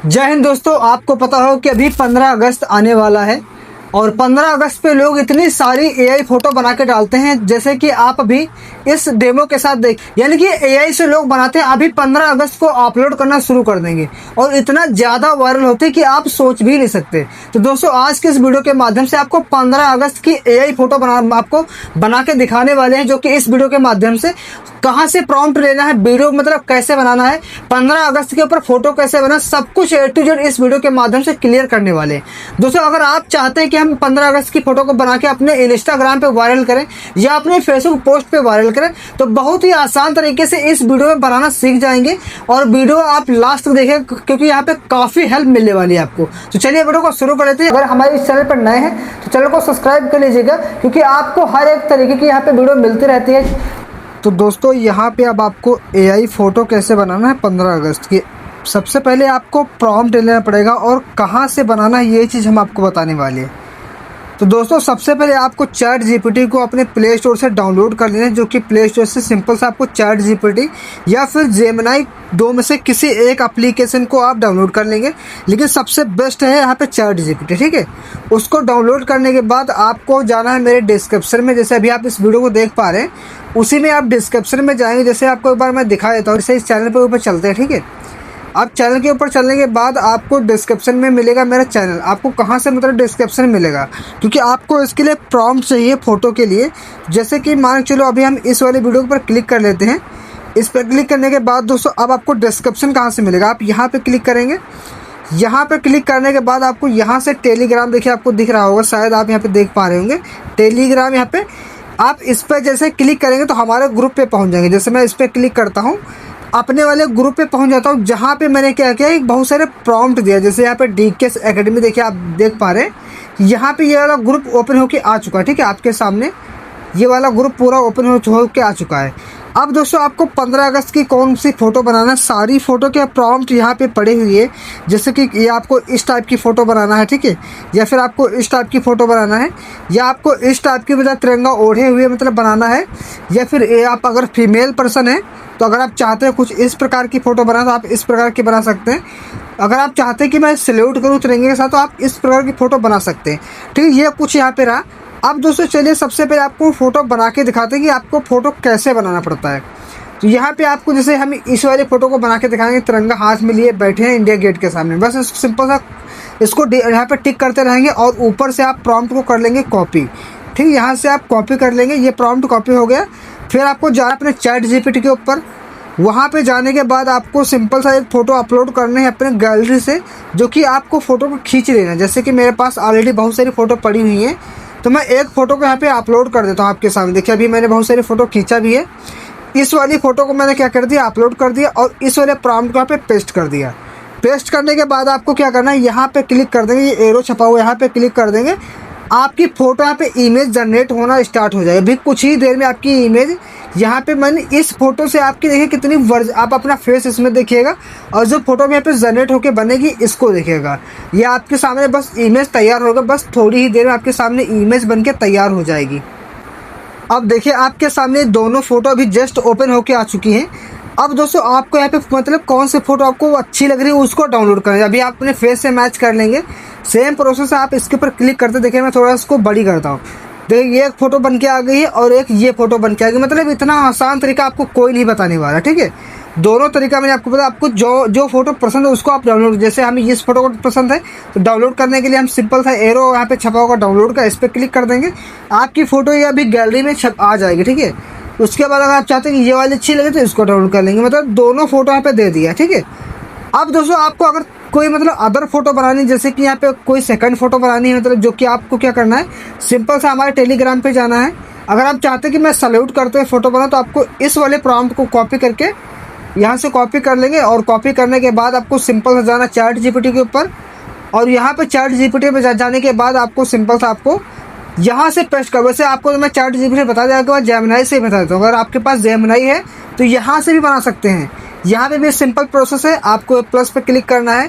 जय हिंद दोस्तों। आपको पता हो कि अभी 15 अगस्त आने वाला है और 15 अगस्त पे लोग इतनी सारी एआई फोटो बना के डालते हैं, जैसे कि आप अभी इस डेमो के साथ देख, यानी कि एआई से लोग बनाते हैं। अभी 15 अगस्त को अपलोड करना शुरू कर देंगे और इतना ज़्यादा वायरल होते हैं कि आप सोच भी नहीं सकते। तो दोस्तों, आज के इस वीडियो के माध्यम से आपको 15 अगस्त की एआई फोटो आपको बना के दिखाने वाले हैं, जो कि इस वीडियो के माध्यम से कहाँ से प्रॉम्प्ट लेना है, वीडियो मतलब कैसे बनाना है, 15 अगस्त के ऊपर फोटो कैसे बना, सब कुछ A to Z इस वीडियो के माध्यम से क्लियर करने वाले हैं। दोस्तों, अगर आप चाहते हैं कि हम 15 अगस्त की फोटो को बना के अपने इंस्टाग्राम पे वायरल करें या अपने फेसबुक पोस्ट पे वायरल करें, तो बहुत ही आसान तरीके से इस वीडियो में बनाना सीख जाएंगे। और वीडियो आप लास्ट तक देखें, क्योंकि यहाँ पे काफ़ी हेल्प मिलने वाली है आपको। तो चलिए वीडियो को शुरू कर लेते हैं। अगर हमारे इस चैनल पर नए हैं तो चैनल को सब्सक्राइब कर लीजिएगा, क्योंकि आपको हर एक तरीके की यहाँ पे वीडियो मिलती रहती है। तो दोस्तों, यहाँ पे अब आपको एआई फ़ोटो कैसे बनाना है 15 अगस्त की, सबसे पहले आपको प्रॉम्प्ट लेना पड़ेगा और कहाँ से बनाना है ये चीज़ हम आपको बताने वाले हैं। तो दोस्तों, सबसे पहले आपको चैट जीपीटी को अपने प्ले स्टोर से डाउनलोड कर लेना है, जो कि प्ले स्टोर से सिंपल सा आपको चैट जीपीटी या फिर जेमिनी, दो में से किसी एक एप्लीकेशन को आप डाउनलोड कर लेंगे, लेकिन सबसे बेस्ट है यहाँ पे चैट जीपीटी। ठीक है, उसको डाउनलोड करने के बाद आपको जाना है मेरे डिस्क्रिप्शन में, जैसे अभी आप इस वीडियो को देख पा रहे हैं उसी में आप डिस्क्रिप्शन में जाएंगे। जैसे आपको एक बार मैं दिखा देता हूँ, जैसे इस चैनल पर ऊपर चलते हैं। ठीक है, आप चैनल के ऊपर चलने के बाद आपको डिस्क्रिप्शन में मिलेगा मेरा चैनल। आपको कहाँ से मतलब डिस्क्रिप्शन मिलेगा, क्योंकि आपको इसके लिए प्रॉम्प्ट चाहिए फ़ोटो के लिए। जैसे कि मान चलो अभी हम इस वाले वीडियो पर क्लिक कर लेते हैं। इस पर क्लिक करने के बाद दोस्तों, अब आपको डिस्क्रिप्शन कहाँ से मिलेगा, आप यहाँ पर क्लिक करेंगे। यहाँ पर क्लिक करने के बाद आपको यहाँ से टेलीग्राम, देखिए आपको दिख रहा होगा, शायद आप यहाँ पर देख पा रहे होंगे टेलीग्राम। यहाँ पर आप इस पर जैसे क्लिक करेंगे तो हमारे ग्रुप पे पहुंच जाएंगे। जैसे मैं इस पर क्लिक करता हूं, अपने वाले ग्रुप पे पहुंच जाता हूं, जहां पे मैंने क्या किया, एक बहुत सारे प्रॉम्प्ट दिया। जैसे यहाँ पे डीकेएस एकेडमी, देखिए आप देख पा रहे हैं यहाँ पे ये वाला ग्रुप ओपन होके आ चुका है। ठीक है, आपके सामने ये वाला ग्रुप पूरा ओपन हो के आ चुका है। अब दोस्तों, आपको 15 अगस्त की कौन सी फ़ोटो बनाना है, सारी फ़ोटो के प्रॉम्प्ट यहाँ पे पड़े हुए हैं। जैसे कि ये आपको इस टाइप की फ़ोटो बनाना है, ठीक है, या फिर आपको इस टाइप की फ़ोटो बनाना है, या आपको इस टाइप की मतलब तिरंगा ओढ़े हुए मतलब बनाना है, या फिर ये आप अगर फीमेल पर्सन है तो अगर आप चाहते हैं कुछ इस प्रकार की फ़ोटो बनाना तो आप इस प्रकार की बना सकते हैं। अगर आप चाहते हैं कि मैं सैल्यूट करूँ तिरंगे के साथ तो आप इस प्रकार की फ़ोटो बना सकते हैं। ठीक है, ये कुछ यहाँ पे रहा। अब दोस्तों चलिए सबसे पहले आपको फ़ोटो बना के दिखाते हैं कि आपको फ़ोटो कैसे बनाना पड़ता है। तो यहाँ पे आपको, जैसे हम इस वाले फ़ोटो को बना के दिखाएंगे, तिरंगा हाथ में लिए बैठे हैं इंडिया गेट के सामने, बस सिंपल सा इसको यहाँ पे टिक करते रहेंगे और ऊपर से आप प्रॉम्प्ट को कर लेंगे कॉपी। ठीक है, यहाँ से आप कॉपी कर लेंगे, ये प्रॉम्प्ट कॉपी हो गया। फिर आपको जाना अपने चैट जीपीटी के ऊपर। वहाँ पे जाने के बाद आपको सिंपल सा एक फ़ोटो अपलोड करने हैं अपने गैलरी से, जो कि आपको फ़ोटो को खींच लेना है। जैसे कि मेरे पास ऑलरेडी बहुत सारी फ़ोटो पड़ी हुई हैं, तो मैं एक फ़ोटो को यहाँ पे अपलोड कर देता हूँ आपके सामने। देखिए अभी मैंने बहुत सारी फ़ोटो खींचा भी है। इस वाली फ़ोटो को मैंने क्या कर दिया, अपलोड कर दिया और इस वाले प्रॉम्प्ट को यहाँ पे पेस्ट कर दिया। पेस्ट करने के बाद आपको क्या करना है, यहाँ पे क्लिक कर देंगे, ये एरो छपा हुआ यहाँ पे क्लिक कर देंगे। आपकी फ़ोटो यहाँ पे इमेज जनरेट होना स्टार्ट हो जाएगी। अभी कुछ ही देर में आपकी इमेज यहाँ पे, मैंने इस फोटो से आपकी देखिए कितनी आप अपना फेस इसमें देखिएगा और जो फोटो यहाँ पे जनरेट होके बनेगी इसको देखिएगा। ये आपके सामने बस इमेज तैयार होगा, बस थोड़ी ही देर में आपके सामने इमेज बन के तैयार हो जाएगी। अब देखिए आपके सामने दोनों फ़ोटो अभी जस्ट ओपन होके आ चुकी हैं। अब दोस्तों, आपको यहाँ पे मतलब कौन सी फ़ोटो आपको अच्छी लग रही है उसको डाउनलोड करें। अभी आप अपने फेस से मैच कर लेंगे। सेम प्रोसेस आप इसके ऊपर क्लिक करते, देखिए मैं थोड़ा इसको बड़ी करता हूँ। देखिए ये एक फ़ोटो बन के आ गई है और एक ये फ़ोटो बन के आ गई। मतलब इतना आसान तरीका आपको कोई नहीं बताने वाला। ठीक है, दोनों तरीका मैंने आपको बताया। आपको जो फ़ोटो पसंद है उसको आप डाउनलोड, जैसे हमें इस फ़ोटो को पसंद है तो डाउनलोड करने के लिए हम सिंपल सा एरो यहाँ पे छपा होगा डाउनलोड का, इस पर क्लिक कर देंगे, आपकी फ़ोटो ये अभी गैलरी में आ जाएगी। ठीक है, उसके बाद अगर आप चाहते हैं कि ये वाली अच्छी लगे तो इसको डाउनलोड कर लेंगे। मतलब दोनों फ़ोटो यहाँ पे दे दिया। ठीक है, अब दोस्तों आपको अगर कोई मतलब अदर फोटो बनानी, जैसे कि यहाँ पे कोई सेकंड फोटो बनानी है, मतलब जो कि आपको क्या करना है, सिंपल सा हमारे टेलीग्राम पे जाना है। अगर आप चाहते हैं कि मैं सैल्यूट करते हुए फ़ोटो बनाऊँ तो आपको इस वाले प्रॉम्प्ट को कॉपी करके यहाँ से कॉपी कर लेंगे और कॉपी करने के बाद आपको सिंपल सा जाना चैट जीपीटी के ऊपर और यहाँ पे चैट जीपीटी पे जाने के बाद आपको सिंपल सा आपको यहाँ से पेस्ट कर। वैसे आपको तो मैं चैट जीपीटी बता देने के बाद जेमिनी से ही बता देता हूँ। अगर आपके पास जेमिनी है तो यहाँ से भी बना सकते हैं। यहाँ पे भी सिंपल प्रोसेस है। आपको प्लस पे क्लिक करना है,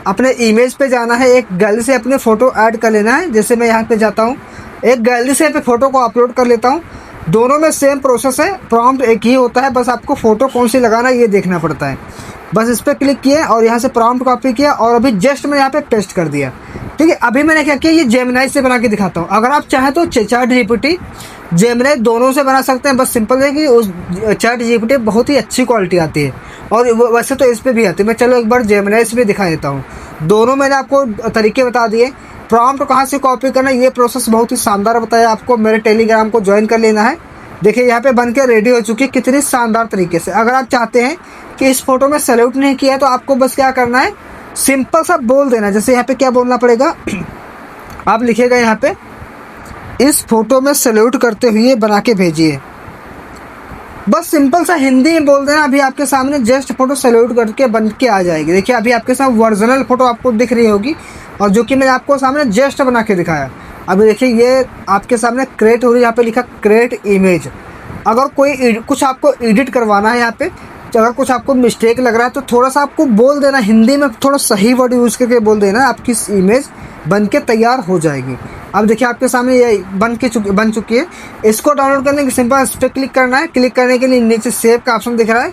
अपने इमेज पे जाना है, एक गैलरी से अपने फ़ोटो ऐड कर लेना है। जैसे मैं यहाँ पे जाता हूँ, एक गैलरी से पे फ़ोटो को अपलोड कर लेता हूँ। दोनों में सेम प्रोसेस है, प्रॉम्प्ट एक ही होता है, बस आपको फ़ोटो कौन सी लगाना है ये देखना पड़ता है। बस इस पर क्लिक किया और यहाँ से प्रॉम्प्ट कॉपी किया और अभी जस्ट मैं यहाँ पे पेस्ट कर दिया। ठीक है, अभी मैंने क्या किया, ये जेमिनी से बना के दिखाता हूँ। अगर आप चाहें तो चैट जीपीटी, जेमिनी दोनों से बना सकते हैं। बस सिंपल है कि उस चैट जीपीटी बहुत ही अच्छी क्वालिटी आती है और वैसे तो इस पर भी आती है। मैं चलो एक बार जेमिनी से भी दिखा देता हूँ। दोनों मैंने आपको तरीके बता दिए। प्रॉम्प्ट कहाँ से कॉपी करना है ये प्रोसेस बहुत ही शानदार बताया आपको। मेरे टेलीग्राम को ज्वाइन कर लेना है। देखिए यहाँ पे बन के रेडी हो चुकी है कितनी शानदार तरीके से। अगर आप चाहते हैं कि इस फोटो में सैल्यूट नहीं किया है तो आपको बस क्या करना है, सिंपल सा बोल देना। जैसे यहाँ पे क्या बोलना पड़ेगा, आप लिखिएगा यहाँ पे, इस फोटो में सैल्यूट करते हुए बना के भेजिए। बस सिंपल सा हिंदी में बोल देना। अभी आपके सामने जस्ट फोटो सैल्यूट करके बन के आ जाएगी। देखिए अभी आपके सामने ओरिजिनल फोटो आपको दिख रही होगी और जो कि मैंने आपको सामने जस्ट बना के दिखाया। अभी देखिए ये आपके सामने क्रिएट हो रही है, यहाँ पे लिखा क्रिएट इमेज। अगर कोई कुछ आपको एडिट करवाना है यहाँ पे, अगर कुछ आपको मिस्टेक लग रहा है तो थोड़ा सा आपको बोल देना हिंदी में, थोड़ा सही वर्ड यूज़ करके बोल देना, आपकी इमेज बन के तैयार हो जाएगी। अब देखिए आपके सामने ये बन चुकी है। इसको डाउनलोड करने के सिंपल इस पर क्लिक करना है। क्लिक करने के लिए नीचे सेव का ऑप्शन दिख रहा है,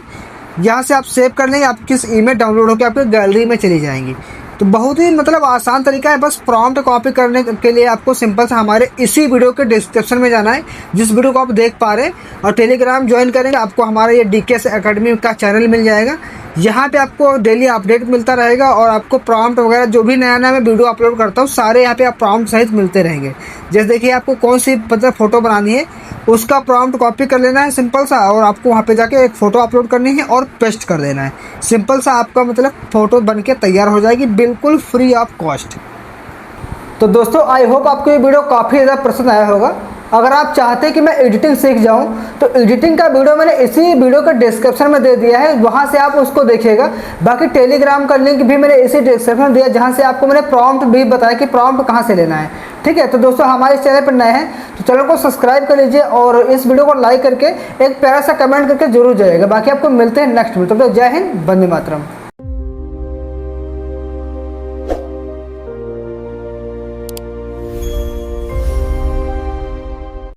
यहाँ से आप सेव कर लेंगे, आपकी इमेज डाउनलोड होकर आपकी गैलरी में चली जाएंगी। तो बहुत ही मतलब आसान तरीका है। बस प्रॉम्प्ट कॉपी करने के लिए आपको सिंपल से हमारे इसी वीडियो के डिस्क्रिप्शन में जाना है, जिस वीडियो को आप देख पा रहे हैं, और टेलीग्राम ज्वाइन करेंगे, आपको हमारा ये DKS एकेडमी का चैनल मिल जाएगा। यहाँ पे आपको डेली अपडेट मिलता रहेगा और आपको प्रॉम्प्ट वगैरह जो भी नया नया मैं वीडियो अपलोड करता हूँ सारे यहाँ पे आप प्रॉम्प्ट सहित मिलते रहेंगे। जैसे देखिए आपको कौन सी मतलब फ़ोटो बनानी है उसका प्रॉम्प्ट कॉपी कर लेना है सिंपल सा, और आपको वहाँ पे जाके एक फ़ोटो अपलोड करनी है और पेस्ट कर देना है। सिंपल सा आपका मतलब फ़ोटो बन के तैयार हो जाएगी बिल्कुल फ्री ऑफ कॉस्ट। तो दोस्तों आई होप आपको ये वीडियो काफ़ी ज़्यादा पसंद आया होगा। अगर आप चाहते हैं कि मैं एडिटिंग सीख जाऊं तो एडिटिंग का वीडियो मैंने इसी वीडियो के डिस्क्रिप्शन में दे दिया है, वहां से आप उसको देखिएगा। बाकी टेलीग्राम का लिंक भी मैंने इसी डिस्क्रिप्शन में दिया, जहां से आपको मैंने प्रॉम्प्ट भी बताया कि प्रॉम्प्ट कहां से लेना है। ठीक है, तो दोस्तों हमारे चैनल पर नए हैं तो चैनल को सब्सक्राइब कर लीजिए और इस वीडियो को लाइक करके एक प्यारा सा कमेंट करके जरूर जाइएगा। बाकी आपको मिलते हैं नेक्स्ट वीडियो। तो जय हिंद, वंदे मातरम।